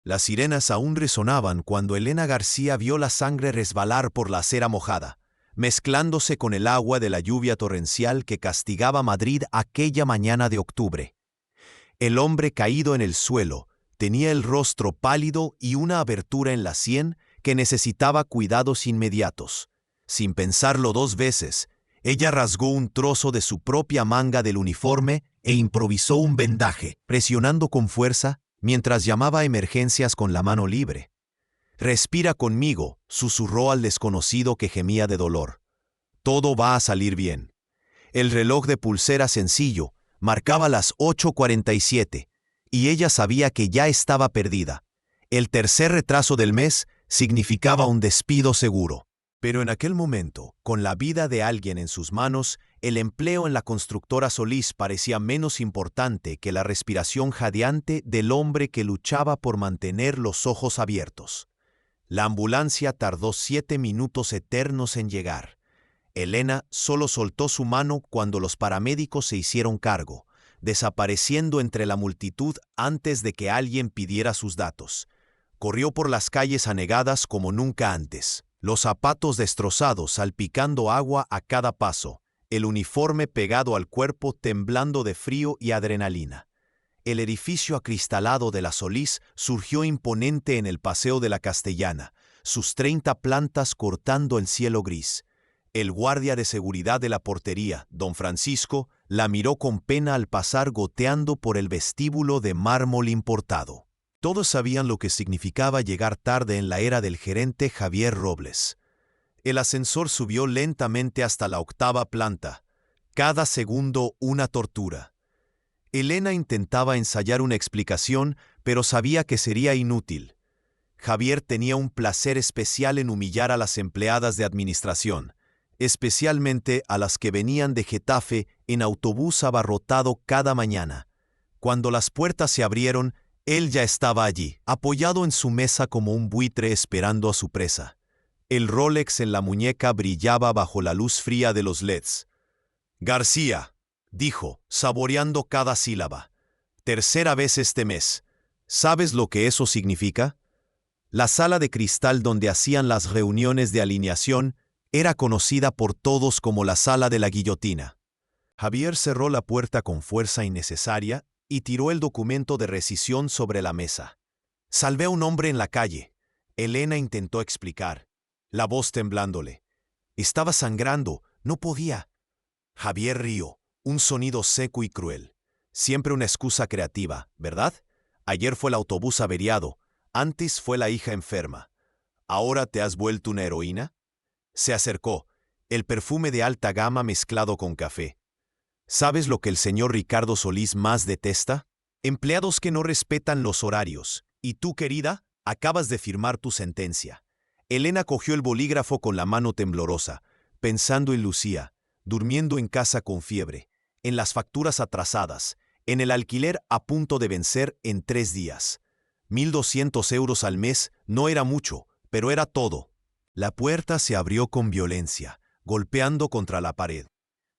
Las sirenas aún resonaban cuando Elena García vio la sangre resbalar por la acera mojada, mezclándose con el agua de la lluvia torrencial que castigaba Madrid aquella mañana de octubre. El hombre caído en el suelo tenía el rostro pálido y una abertura en la sien que necesitaba cuidados inmediatos. Sin pensarlo dos veces, ella rasgó un trozo de su propia manga del uniforme e improvisó un vendaje, presionando con fuerza mientras llamaba a emergencias con la mano libre. «Respira conmigo», susurró al desconocido que gemía de dolor. «Todo va a salir bien». El reloj de pulsera sencillo marcaba las 8:47, y ella sabía que ya estaba perdida. El tercer retraso del mes significaba un despido seguro. Pero en aquel momento, con la vida de alguien en sus manos, el empleo en la constructora Solís parecía menos importante que la respiración jadeante del hombre que luchaba por mantener los ojos abiertos. La ambulancia tardó 7 minutos eternos en llegar. Elena solo soltó su mano cuando los paramédicos se hicieron cargo, desapareciendo entre la multitud antes de que alguien pidiera sus datos. Corrió por las calles anegadas como nunca antes, los zapatos destrozados salpicando agua a cada paso, el uniforme pegado al cuerpo temblando de frío y adrenalina. El edificio acristalado de la Solís surgió imponente en el Paseo de la Castellana, sus 30 plantas cortando el cielo gris. El guardia de seguridad de la portería, don Francisco, la miró con pena al pasar goteando por el vestíbulo de mármol importado. Todos sabían lo que significaba llegar tarde en la era del gerente Javier Robles. El ascensor subió lentamente hasta la 8ª planta. Cada segundo una tortura. Elena intentaba ensayar una explicación, pero sabía que sería inútil. Javier tenía un placer especial en humillar a las empleadas de administración, especialmente a las que venían de Getafe en autobús abarrotado cada mañana. Cuando las puertas se abrieron, él ya estaba allí, apoyado en su mesa como un buitre esperando a su presa. El Rolex en la muñeca brillaba bajo la luz fría de los LEDs. «García», dijo, saboreando cada sílaba. «Tercera vez este mes. ¿Sabes lo que eso significa?» La sala de cristal donde hacían las reuniones de alineación era conocida por todos como la sala de la guillotina. Javier cerró la puerta con fuerza innecesaria y tiró el documento de rescisión sobre la mesa. «Salvé a un hombre en la calle», Elena intentó explicar, la voz temblándole. «Estaba sangrando, no podía». Javier rió, un sonido seco y cruel. Siempre una excusa creativa, ¿verdad? Ayer fue el autobús averiado, antes fue la hija enferma. ¿Ahora te has vuelto una heroína? Se acercó, el perfume de alta gama mezclado con café. ¿Sabes lo que el señor Ricardo Solís más detesta? Empleados que no respetan los horarios. Y tú, querida, acabas de firmar tu sentencia. Elena cogió el bolígrafo con la mano temblorosa, pensando en Lucía, durmiendo en casa con fiebre, en las facturas atrasadas, en el alquiler a punto de vencer en 3 días. 1.200 euros al mes no era mucho, pero era todo. La puerta se abrió con violencia, golpeando contra la pared.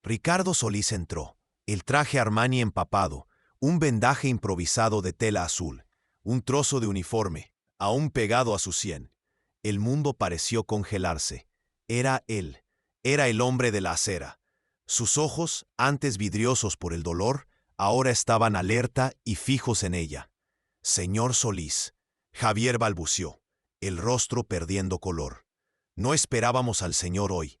Ricardo Solís entró, el traje Armani empapado, un vendaje improvisado de tela azul, un trozo de uniforme, aún pegado a su sien. El mundo pareció congelarse. Era él, era el hombre de la acera. Sus ojos, antes vidriosos por el dolor, ahora estaban alerta y fijos en ella. «Señor Solís», Javier balbució, el rostro perdiendo color. «No esperábamos al señor hoy».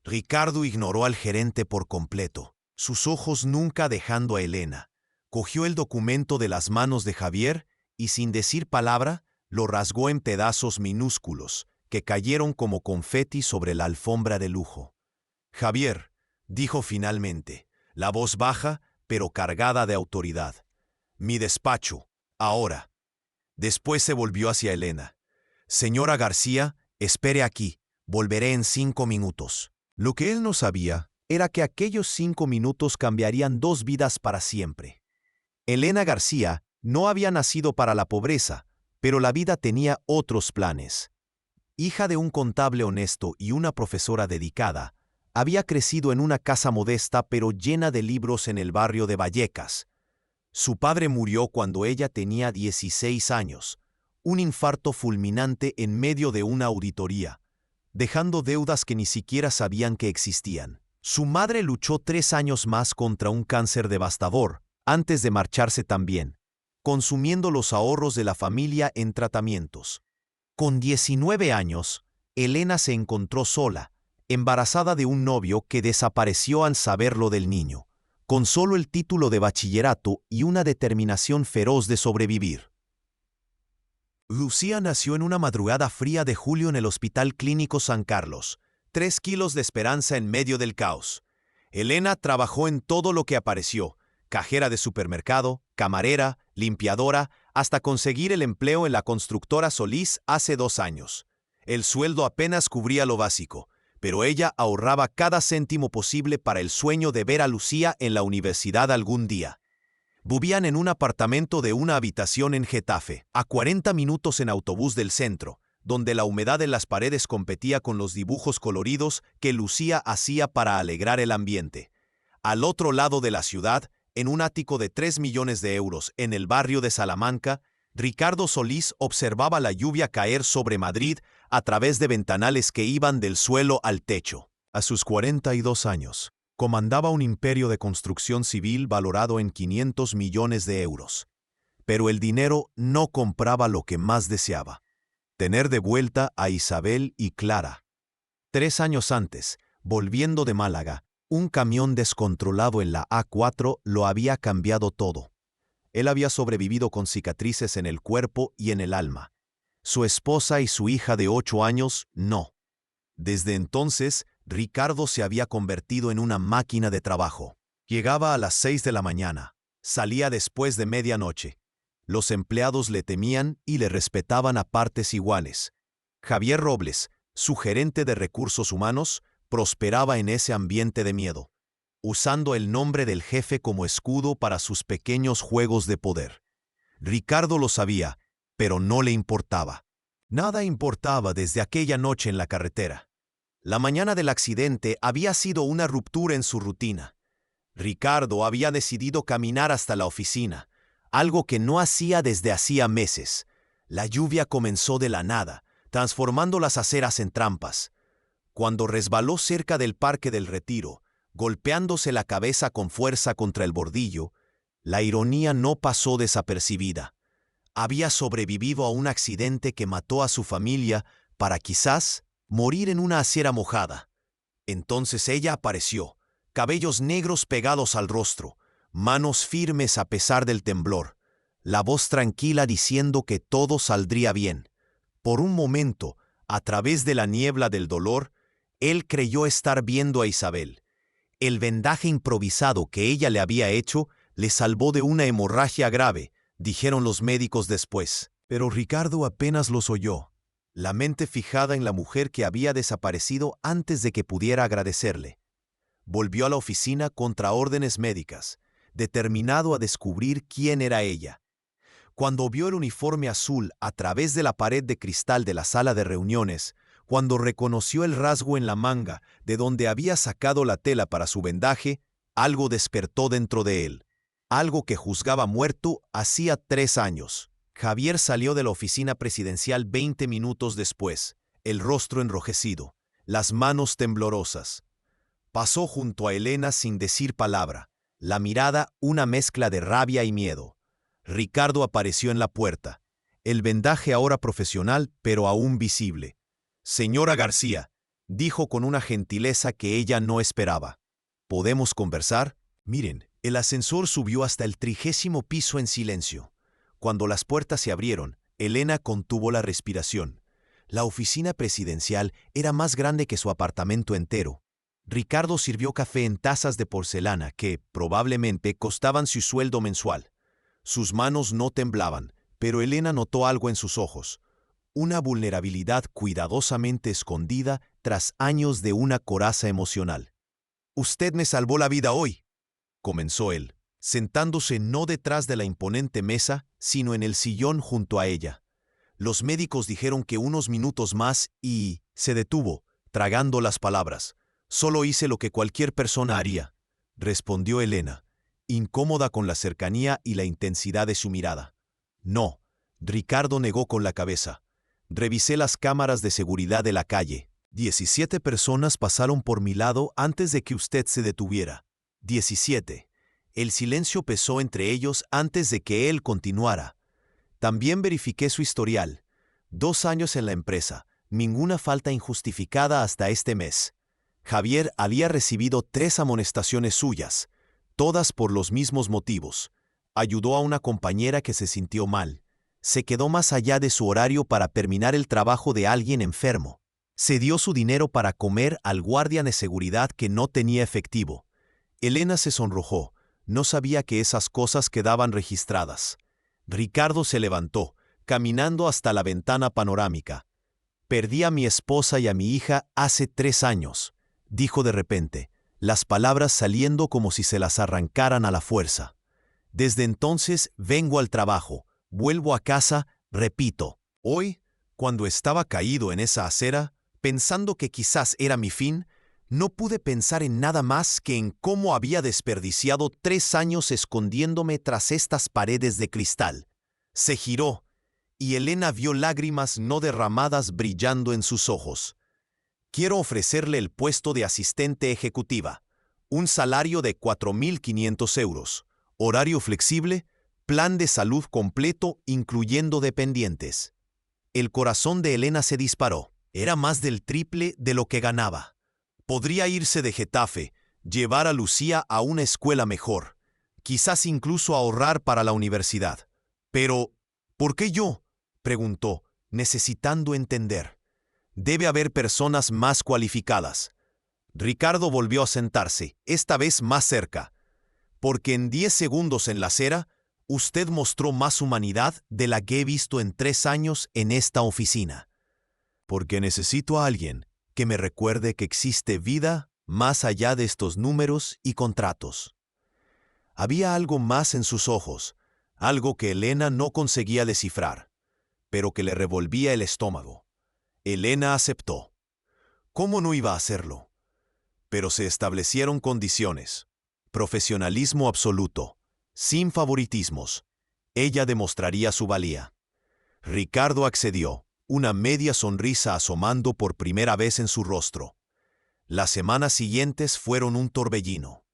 Ricardo ignoró al gerente por completo, sus ojos nunca dejando a Elena. Cogió el documento de las manos de Javier y, sin decir palabra, lo rasgó en pedazos minúsculos que cayeron como confeti sobre la alfombra de lujo. «Javier», dijo finalmente, la voz baja pero cargada de autoridad. «Mi despacho, ahora». Después se volvió hacia Elena. «Señora García, espere aquí, volveré en 5 minutos». Lo que él no sabía era que aquellos 5 minutos cambiarían 2 vidas para siempre. Elena García no había nacido para la pobreza, pero la vida tenía otros planes. Hija de un contable honesto y una profesora dedicada, había crecido en una casa modesta pero llena de libros en el barrio de Vallecas. Su padre murió cuando ella tenía 16 años, un infarto fulminante en medio de una auditoría, dejando deudas que ni siquiera sabían que existían. Su madre luchó 3 años más contra un cáncer devastador, antes de marcharse también, consumiendo los ahorros de la familia en tratamientos. Con 19 años, Elena se encontró sola, embarazada de un novio que desapareció al saber lo del niño, con solo el título de bachillerato y una determinación feroz de sobrevivir. Lucía nació en una madrugada fría de julio en el Hospital Clínico San Carlos, 3 kilos de esperanza en medio del caos. Elena trabajó en todo lo que apareció, cajera de supermercado, camarera, limpiadora, hasta conseguir el empleo en la constructora Solís hace 2 años. El sueldo apenas cubría lo básico, pero ella ahorraba cada céntimo posible para el sueño de ver a Lucía en la universidad algún día. Vivían en un apartamento de una habitación en Getafe, a 40 minutos en autobús del centro, donde la humedad en las paredes competía con los dibujos coloridos que Lucía hacía para alegrar el ambiente. Al otro lado de la ciudad, en un ático de 3 millones de euros en el barrio de Salamanca, Ricardo Solís observaba la lluvia caer sobre Madrid a través de ventanales que iban del suelo al techo. A sus 42 años, comandaba un imperio de construcción civil valorado en 500 millones de euros. Pero el dinero no compraba lo que más deseaba: tener de vuelta a Isabel y Clara. 3 años antes, volviendo de Málaga, un camión descontrolado en la A4 lo había cambiado todo. Él había sobrevivido con cicatrices en el cuerpo y en el alma. Su esposa y su hija de 8 años, no. Desde entonces, Ricardo se había convertido en una máquina de trabajo. Llegaba a las 6 de la mañana, salía después de medianoche. Los empleados le temían y le respetaban a partes iguales. Javier Robles, su gerente de recursos humanos, prosperaba en ese ambiente de miedo, usando el nombre del jefe como escudo para sus pequeños juegos de poder. Ricardo lo sabía, pero no le importaba. Nada importaba desde aquella noche en la carretera. La mañana del accidente había sido una ruptura en su rutina. Ricardo había decidido caminar hasta la oficina, algo que no hacía desde hacía meses. La lluvia comenzó de la nada, transformando las aceras en trampas. Cuando resbaló cerca del Parque del Retiro, golpeándose la cabeza con fuerza contra el bordillo, la ironía no pasó desapercibida. Había sobrevivido a un accidente que mató a su familia para quizás morir en una acera mojada. Entonces ella apareció, cabellos negros pegados al rostro, manos firmes a pesar del temblor, la voz tranquila diciendo que todo saldría bien. Por un momento, a través de la niebla del dolor, él creyó estar viendo a Isabel. El vendaje improvisado que ella le había hecho le salvó de una hemorragia grave, dijeron los médicos después. Pero Ricardo apenas los oyó, la mente fijada en la mujer que había desaparecido antes de que pudiera agradecerle. Volvió a la oficina contra órdenes médicas, determinado a descubrir quién era ella. Cuando vio el uniforme azul a través de la pared de cristal de la sala de reuniones, cuando reconoció el rasgo en la manga de donde había sacado la tela para su vendaje, algo despertó dentro de él. Algo que juzgaba muerto hacía 3 años. Javier salió de la oficina presidencial 20 minutos después, el rostro enrojecido, las manos temblorosas. Pasó junto a Elena sin decir palabra, la mirada una mezcla de rabia y miedo. Ricardo apareció en la puerta, el vendaje ahora profesional pero aún visible. «Señora García», dijo con una gentileza que ella no esperaba. «¿Podemos conversar?» Miren, el ascensor subió hasta el 30º piso en silencio. Cuando las puertas se abrieron, Elena contuvo la respiración. La oficina presidencial era más grande que su apartamento entero. Ricardo sirvió café en tazas de porcelana que, probablemente, costaban su sueldo mensual. Sus manos no temblaban, pero Elena notó algo en sus ojos. Una vulnerabilidad cuidadosamente escondida tras años de una coraza emocional. «Usted me salvó la vida hoy», comenzó él, sentándose no detrás de la imponente mesa, sino en el sillón junto a ella. Los médicos dijeron que unos minutos más y se detuvo, tragando las palabras. «Solo hice lo que cualquier persona haría», respondió Elena, incómoda con la cercanía y la intensidad de su mirada. «No, Ricardo negó con la cabeza. Revisé las cámaras de seguridad de la calle. 17 personas pasaron por mi lado antes de que usted se detuviera. 17. El silencio pesó entre ellos antes de que él continuara. También verifiqué su historial. 2 años en la empresa, ninguna falta injustificada hasta este mes. Javier había recibido 3 amonestaciones suyas, todas por los mismos motivos. Ayudó a una compañera que se sintió mal. Se quedó más allá de su horario para terminar el trabajo de alguien enfermo. Se dio su dinero para comer al guardia de seguridad que no tenía efectivo. Elena se sonrojó. No sabía que esas cosas quedaban registradas. Ricardo se levantó, caminando hasta la ventana panorámica. «Perdí a mi esposa y a mi hija hace 3 años», dijo de repente, las palabras saliendo como si se las arrancaran a la fuerza. «Desde entonces vengo al trabajo, vuelvo a casa, repito. Hoy, cuando estaba caído en esa acera, pensando que quizás era mi fin, no pude pensar en nada más que en cómo había desperdiciado 3 años escondiéndome tras estas paredes de cristal». Se giró, y Elena vio lágrimas no derramadas brillando en sus ojos. «Quiero ofrecerle el puesto de asistente ejecutiva, un salario de 4.500 euros, horario flexible, plan de salud completo incluyendo dependientes». El corazón de Elena se disparó. Era más del triple de lo que ganaba. Podría irse de Getafe, llevar a Lucía a una escuela mejor, quizás incluso ahorrar para la universidad. Pero, ¿por qué yo?, preguntó, necesitando entender. Debe haber personas más cualificadas. Ricardo volvió a sentarse, esta vez más cerca. Porque en 10 segundos en la acera, usted mostró más humanidad de la que he visto en 3 años en esta oficina. Porque necesito a alguien que me recuerde que existe vida más allá de estos números y contratos. Había algo más en sus ojos, algo que Elena no conseguía descifrar, pero que le revolvía el estómago. Elena aceptó. ¿Cómo no iba a hacerlo? Pero se establecieron condiciones. Profesionalismo absoluto, sin favoritismos. Ella demostraría su valía. Ricardo accedió, una media sonrisa asomando por primera vez en su rostro. Las semanas siguientes fueron un torbellino.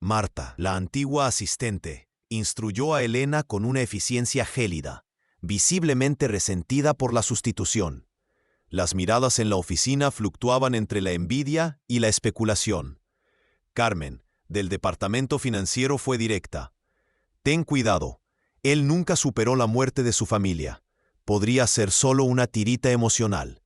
Marta, la antigua asistente, instruyó a Elena con una eficiencia gélida, visiblemente resentida por la sustitución. Las miradas en la oficina fluctuaban entre la envidia y la especulación. Carmen, del departamento financiero, fue directa. «Ten cuidado, él nunca superó la muerte de su familia. Podría ser solo una tirita emocional».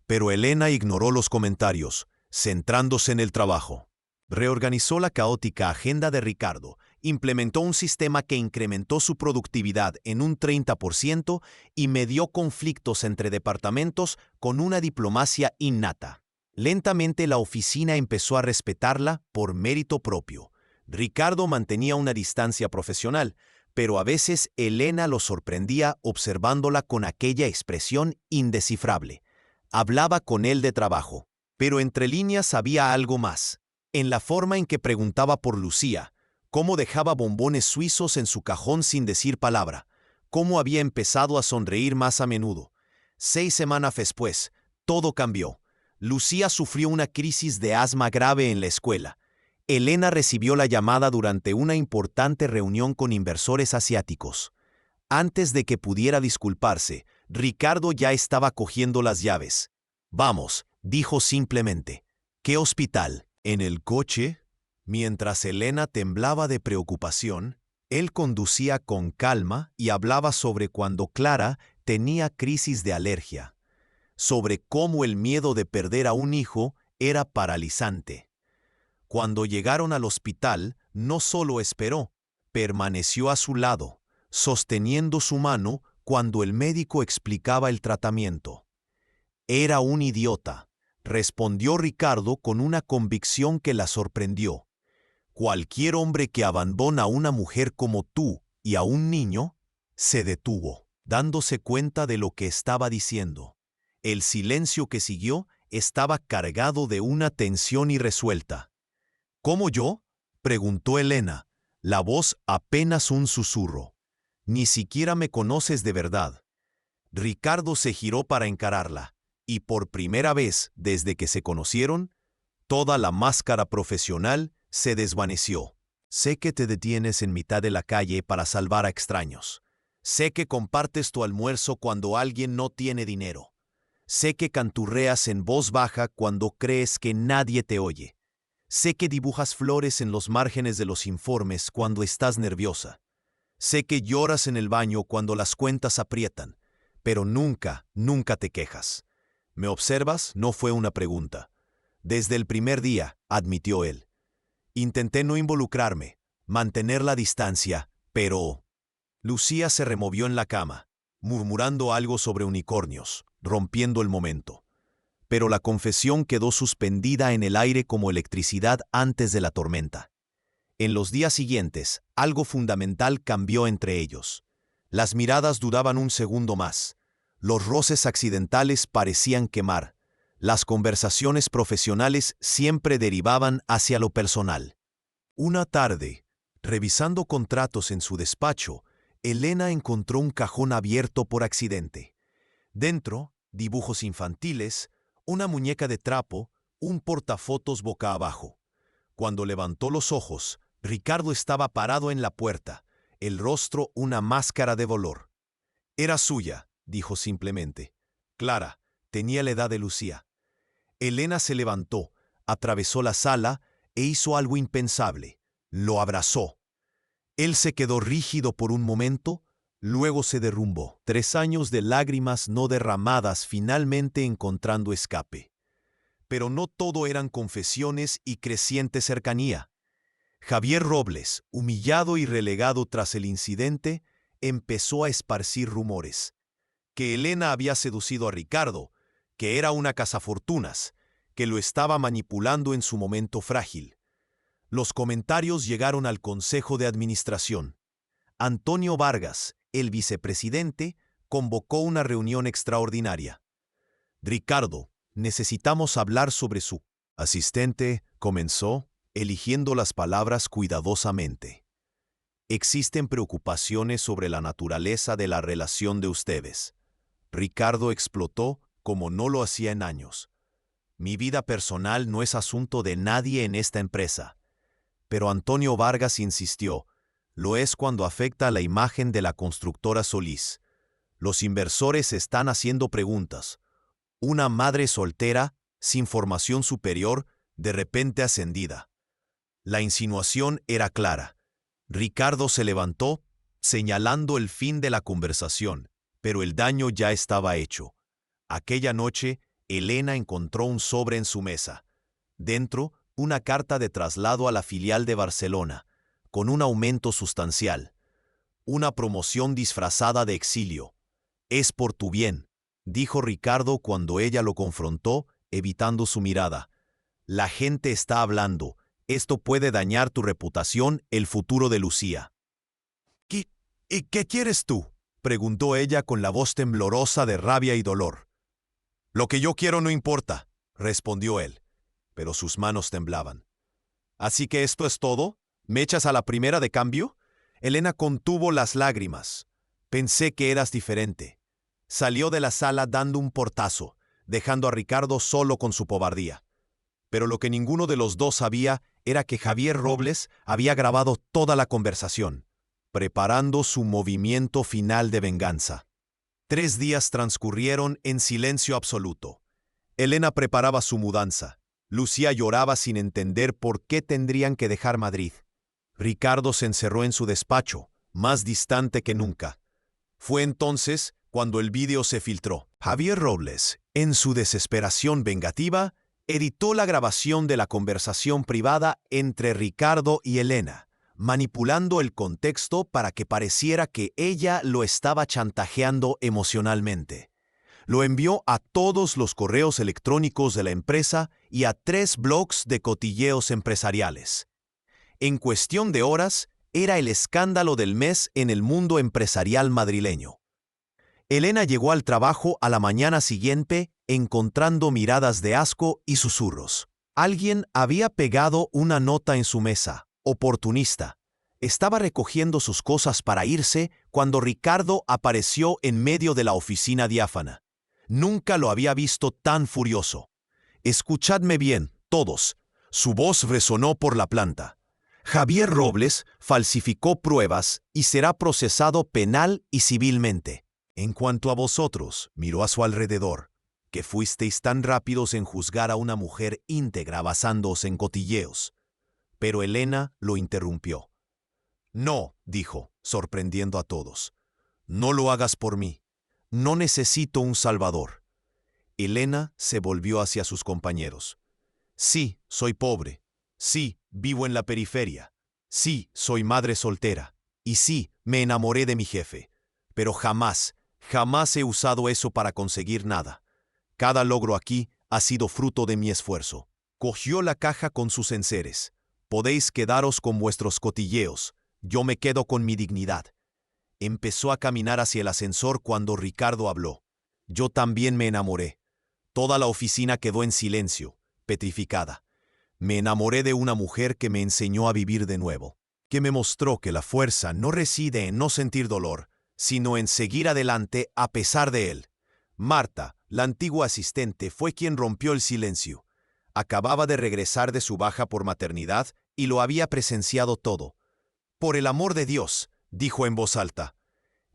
Pero Elena ignoró los comentarios, centrándose en el trabajo. Reorganizó la caótica agenda de Ricardo, implementó un sistema que incrementó su productividad en un 30% y medió conflictos entre departamentos con una diplomacia innata. Lentamente la oficina empezó a respetarla por mérito propio. Ricardo mantenía una distancia profesional, pero a veces Elena lo sorprendía observándola con aquella expresión indescifrable. Hablaba con él de trabajo, pero entre líneas había algo más. En la forma en que preguntaba por Lucía, cómo dejaba bombones suizos en su cajón sin decir palabra, cómo había empezado a sonreír más a menudo. 6 semanas después, todo cambió. Lucía sufrió una crisis de asma grave en la escuela. Elena recibió la llamada durante una importante reunión con inversores asiáticos. Antes de que pudiera disculparse, Ricardo ya estaba cogiendo las llaves. «Vamos», dijo simplemente. «¿Qué hospital?» En el coche, mientras Elena temblaba de preocupación, él conducía con calma y hablaba sobre cuando Clara tenía crisis de alergia, sobre cómo el miedo de perder a un hijo era paralizante. Cuando llegaron al hospital, no solo esperó, permaneció a su lado, sosteniendo su mano cuando el médico explicaba el tratamiento. «Era un idiota», respondió Ricardo con una convicción que la sorprendió. «Cualquier hombre que abandona a una mujer como tú y a un niño», se detuvo, dándose cuenta de lo que estaba diciendo. El silencio que siguió estaba cargado de una tensión irresuelta. «¿Cómo yo?», preguntó Elena, la voz apenas un susurro. Ni siquiera me conoces de verdad. Ricardo se giró para encararla, y por primera vez desde que se conocieron, toda la máscara profesional se desvaneció. Sé que te detienes en mitad de la calle para salvar a extraños. Sé que compartes tu almuerzo cuando alguien no tiene dinero. Sé que canturreas en voz baja cuando crees que nadie te oye. Sé que dibujas flores en los márgenes de los informes cuando estás nerviosa. Sé que lloras en el baño cuando las cuentas aprietan, pero nunca, nunca te quejas. ¿Me observas? No fue una pregunta. Desde el primer día, admitió él. Intenté no involucrarme, mantener la distancia, pero... Lucía se removió en la cama, murmurando algo sobre unicornios, rompiendo el momento. Pero la confesión quedó suspendida en el aire como electricidad antes de la tormenta. En los días siguientes, algo fundamental cambió entre ellos. Las miradas duraban un segundo más. Los roces accidentales parecían quemar. Las conversaciones profesionales siempre derivaban hacia lo personal. Una tarde, revisando contratos en su despacho, Elena encontró un cajón abierto por accidente. Dentro, dibujos infantiles, una muñeca de trapo, un portafotos boca abajo. Cuando levantó los ojos, Ricardo estaba parado en la puerta, el rostro una máscara de dolor. Era suya, dijo simplemente. Clara, tenía la edad de Lucía. Elena se levantó, atravesó la sala e hizo algo impensable. Lo abrazó. Él se quedó rígido por un momento, luego se derrumbó. 3 años de lágrimas no derramadas finalmente encontrando escape. Pero no todo eran confesiones y creciente cercanía. Javier Robles, humillado y relegado tras el incidente, empezó a esparcir rumores. Que Elena había seducido a Ricardo, que era una cazafortunas, que lo estaba manipulando en su momento frágil. Los comentarios llegaron al Consejo de Administración. Antonio Vargas, el vicepresidente, convocó una reunión extraordinaria. Ricardo, necesitamos hablar sobre su asistente, comenzó, eligiendo las palabras cuidadosamente. Existen preocupaciones sobre la naturaleza de la relación de ustedes. Ricardo explotó como no lo hacía en años. Mi vida personal no es asunto de nadie en esta empresa. Pero Antonio Vargas insistió, lo es cuando afecta a la imagen de la constructora Solís. Los inversores están haciendo preguntas. Una madre soltera, sin formación superior, de repente ascendida. La insinuación era clara. Ricardo se levantó, señalando el fin de la conversación, pero el daño ya estaba hecho. Aquella noche, Elena encontró un sobre en su mesa. Dentro, una carta de traslado a la filial de Barcelona, con un aumento sustancial. Una promoción disfrazada de exilio. Es por tu bien, dijo Ricardo cuando ella lo confrontó, evitando su mirada. La gente está hablando. Esto puede dañar tu reputación, el futuro de Lucía. ¿Y qué quieres tú?, preguntó ella con la voz temblorosa de rabia y dolor. Lo que yo quiero no importa, respondió él, pero sus manos temblaban. ¿Así que esto es todo? ¿Me echas a la primera de cambio? Elena contuvo las lágrimas. Pensé que eras diferente. Salió de la sala dando un portazo, dejando a Ricardo solo con su cobardía. Pero lo que ninguno de los dos sabía era que Javier Robles había grabado toda la conversación, preparando su movimiento final de venganza. 3 días transcurrieron en silencio absoluto. Elena preparaba su mudanza. Lucía lloraba sin entender por qué tendrían que dejar Madrid. Ricardo se encerró en su despacho, más distante que nunca. Fue entonces cuando el vídeo se filtró. Javier Robles, en su desesperación vengativa, editó la grabación de la conversación privada entre Ricardo y Elena, manipulando el contexto para que pareciera que ella lo estaba chantajeando emocionalmente. Lo envió a todos los correos electrónicos de la empresa y a 3 blogs de cotilleos empresariales. En cuestión de horas, era el escándalo del mes en el mundo empresarial madrileño. Elena llegó al trabajo a la mañana siguiente encontrando miradas de asco y susurros. Alguien había pegado una nota en su mesa, oportunista. Estaba recogiendo sus cosas para irse cuando Ricardo apareció en medio de la oficina diáfana. Nunca lo había visto tan furioso. «Escuchadme bien, todos». Su voz resonó por la planta. «Javier Robles falsificó pruebas y será procesado penal y civilmente. En cuanto a vosotros», miró a su alrededor, «que fuisteis tan rápidos en juzgar a una mujer íntegra basándoos en cotilleos». Pero Elena lo interrumpió. «No», dijo, sorprendiendo a todos. «No lo hagas por mí. No necesito un salvador». Elena se volvió hacia sus compañeros. «Sí, soy pobre. Sí, vivo en la periferia. Sí, soy madre soltera. Y sí, me enamoré de mi jefe. Pero jamás he usado eso para conseguir nada. Cada logro aquí ha sido fruto de mi esfuerzo». Cogió la caja con sus enseres. «Podéis quedaros con vuestros cotilleos. Yo me quedo con mi dignidad». Empezó a caminar hacia el ascensor cuando Ricardo habló. «Yo también me enamoré». Toda la oficina quedó en silencio, petrificada. «Me enamoré de una mujer que me enseñó a vivir de nuevo, que me mostró que la fuerza no reside en no sentir dolor, sino en seguir adelante a pesar de él». Marta, la antigua asistente, fue quien rompió el silencio. Acababa de regresar de su baja por maternidad y lo había presenciado todo. «Por el amor de Dios», dijo en voz alta.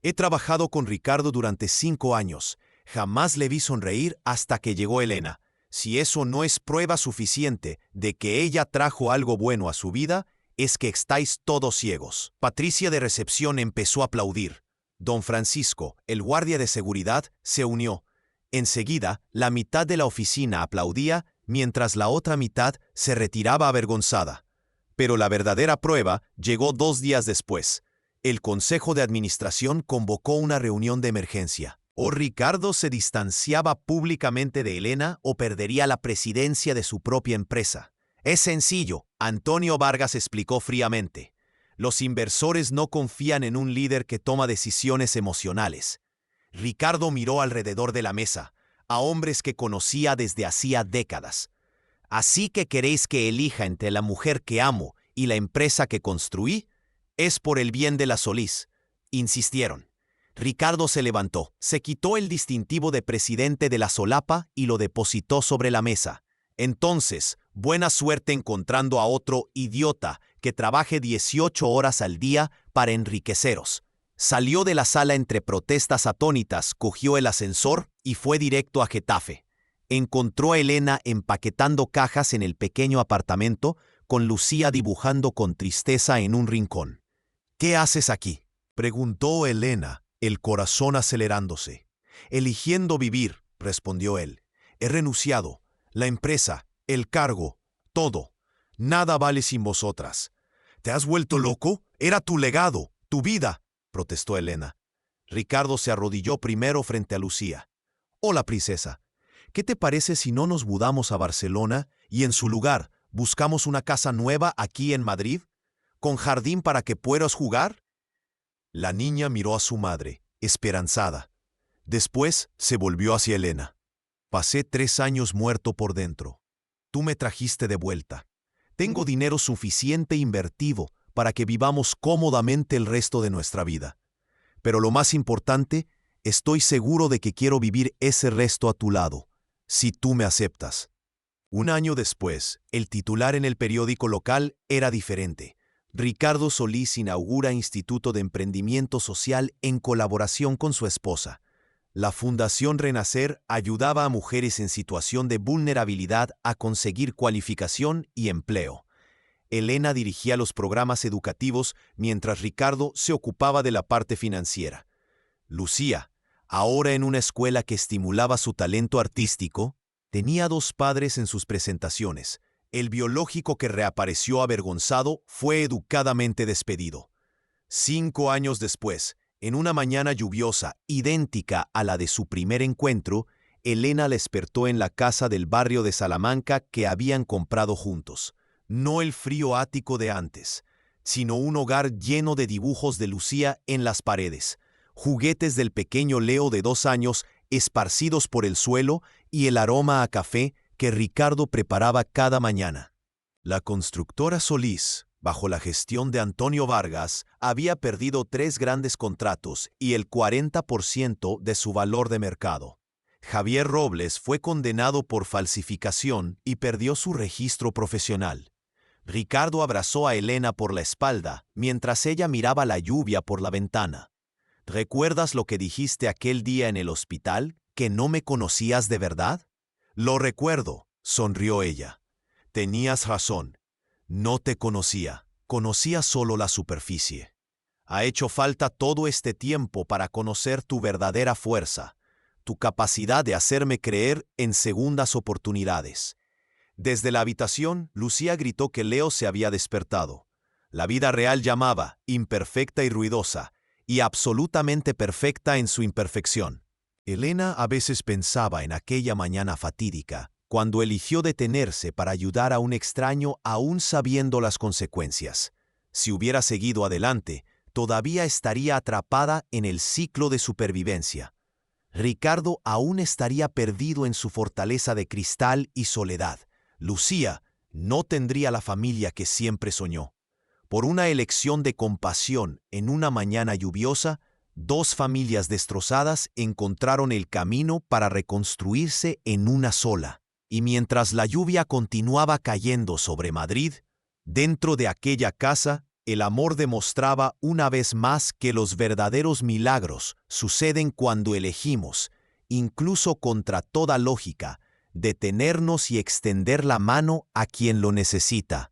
«He trabajado con Ricardo durante 5 años. Jamás le vi sonreír hasta que llegó Elena. Si eso no es prueba suficiente de que ella trajo algo bueno a su vida, es que estáis todos ciegos». Patricia de recepción empezó a aplaudir. Don Francisco, el guardia de seguridad, se unió. Enseguida, la mitad de la oficina aplaudía, mientras la otra mitad se retiraba avergonzada. Pero la verdadera prueba llegó 2 días después. El Consejo de Administración convocó una reunión de emergencia. O Ricardo se distanciaba públicamente de Elena o perdería la presidencia de su propia empresa. «Es sencillo», Antonio Vargas explicó fríamente. «Los inversores no confían en un líder que toma decisiones emocionales». Ricardo miró alrededor de la mesa, a hombres que conocía desde hacía décadas. «¿Así que queréis que elija entre la mujer que amo y la empresa que construí? Es por el bien de la Solís», insistieron. Ricardo se levantó, se quitó el distintivo de presidente de la solapa y lo depositó sobre la mesa. «Entonces, buena suerte encontrando a otro idiota que trabaje 18 horas al día para enriqueceros». Salió de la sala entre protestas atónitas, cogió el ascensor y fue directo a Getafe. Encontró a Elena empaquetando cajas en el pequeño apartamento, con Lucía dibujando con tristeza en un rincón. «¿Qué haces aquí?», preguntó Elena, el corazón acelerándose. «Eligiendo vivir», respondió él. «He renunciado. La empresa, el cargo, todo. Nada vale sin vosotras». «¿Te has vuelto loco? Era tu legado, tu vida», protestó Elena. Ricardo se arrodilló primero frente a Lucía. «Hola, princesa. ¿Qué te parece si no nos mudamos a Barcelona y en su lugar buscamos una casa nueva aquí en Madrid, con jardín para que puedas jugar?» La niña miró a su madre, esperanzada. Después se volvió hacia Elena. «Pasé 3 años muerto por dentro. Tú me trajiste de vuelta. Tengo dinero suficiente invertido para que vivamos cómodamente el resto de nuestra vida. Pero lo más importante, estoy seguro de que quiero vivir ese resto a tu lado, si tú me aceptas». 1 año después, el titular en el periódico local era diferente. Ricardo Solís inaugura Instituto de Emprendimiento Social en colaboración con su esposa. La Fundación Renacer ayudaba a mujeres en situación de vulnerabilidad a conseguir cualificación y empleo. Elena dirigía los programas educativos mientras Ricardo se ocupaba de la parte financiera. Lucía, ahora en una escuela que estimulaba su talento artístico, tenía 2 padres en sus presentaciones. El biológico que reapareció avergonzado fue educadamente despedido. 5 años después, en una mañana lluviosa idéntica a la de su primer encuentro, Elena la despertó en la casa del barrio de Salamanca que habían comprado juntos. No el frío ático de antes, sino un hogar lleno de dibujos de Lucía en las paredes, juguetes del pequeño Leo de 2 años esparcidos por el suelo y el aroma a café que Ricardo preparaba cada mañana. La constructora Solís, Bajo la gestión de Antonio Vargas, había perdido 3 grandes contratos y el 40% de su valor de mercado. Javier Robles fue condenado por falsificación y perdió su registro profesional. Ricardo abrazó a Elena por la espalda mientras ella miraba la lluvia por la ventana. ¿Recuerdas lo que dijiste aquel día en el hospital? ¿Que no me conocías de verdad? Lo recuerdo, sonrió ella. Tenías razón. No te conocía solo la superficie. Ha hecho falta todo este tiempo para conocer tu verdadera fuerza, tu capacidad de hacerme creer en segundas oportunidades. Desde la habitación, Lucía gritó que Leo se había despertado. La vida real llamaba, imperfecta y ruidosa, y absolutamente perfecta en su imperfección. Elena a veces pensaba en aquella mañana fatídica, cuando eligió detenerse para ayudar a un extraño aún sabiendo las consecuencias. Si hubiera seguido adelante, todavía estaría atrapada en el ciclo de supervivencia. Ricardo aún estaría perdido en su fortaleza de cristal y soledad. Lucía no tendría la familia que siempre soñó. Por una elección de compasión en una mañana lluviosa, 2 familias destrozadas encontraron el camino para reconstruirse en una sola. Y mientras la lluvia continuaba cayendo sobre Madrid, dentro de aquella casa, el amor demostraba una vez más que los verdaderos milagros suceden cuando elegimos, incluso contra toda lógica, detenernos y extender la mano a quien lo necesita.